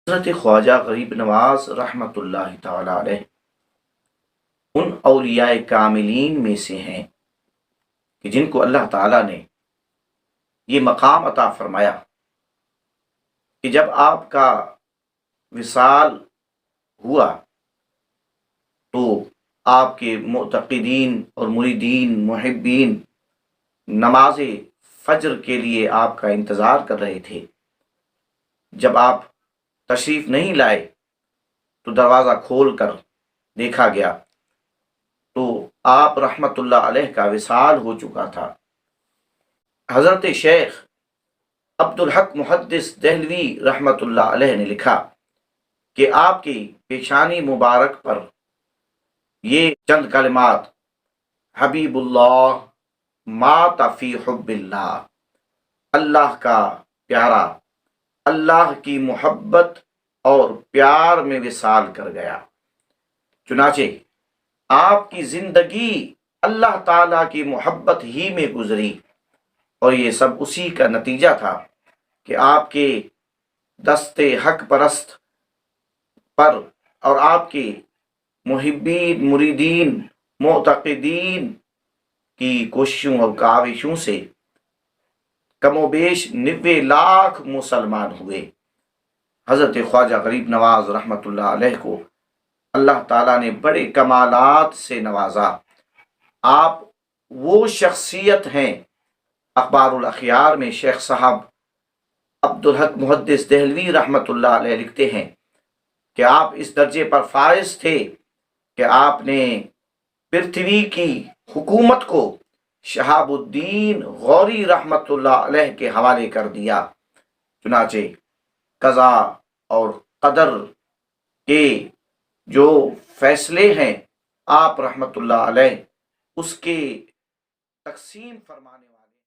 حضرت خواجہ غریب نواز رحمۃ اللہ تعالی علیہ ان اولیاء کاملین میں سے ہیں کہ جن کو اللہ تعالیٰ نے یہ مقام عطا فرمایا کہ جب آپ کا وصال ہوا تو آپ کے معتقدین اور مریدین محبین نماز فجر کے لیے آپ کا انتظار کر رہے تھے۔ جب آپ تشریف نہیں لائے تو دروازہ کھول کر دیکھا گیا تو آپ رحمت اللہ علیہ کا وصال ہو چکا تھا۔ حضرت شیخ عبدالحق محدث دہلوی رحمت اللہ علیہ نے لکھا کہ آپ کی پیشانی مبارک پر یہ چند کلمات حبیب اللہ مات فی حب اللہ، اللہ کا پیارا اللہ کی محبت اور پیار میں وصال کر گیا۔ چنانچہ آپ کی زندگی اللہ تعالیٰ کی محبت ہی میں گزری، اور یہ سب اسی کا نتیجہ تھا کہ آپ کے دست حق پرست پر اور آپ کے محبین مریدین معتقدین کی کوششوں اور کاوشوں سے کم و بیش 90 لاکھ مسلمان ہوئے۔ حضرت خواجہ غریب نواز رحمۃ اللہ علیہ کو اللہ تعالیٰ نے بڑے کمالات سے نوازا۔ آپ وہ شخصیت ہیں، اخبار الاخیار میں شیخ صاحب عبدالحق محدث دہلوی رحمۃ اللہ علیہ لکھتے ہیں کہ آپ اس درجے پر فائز تھے کہ آپ نے پرتھوی کی حکومت کو شہاب الدین غوری رحمۃ اللہ علیہ کے حوالے کر دیا۔ چنانچہ قضا اور قدر کے جو فیصلے ہیں آپ رحمۃ اللہ علیہ اس کے تقسیم فرمانے والے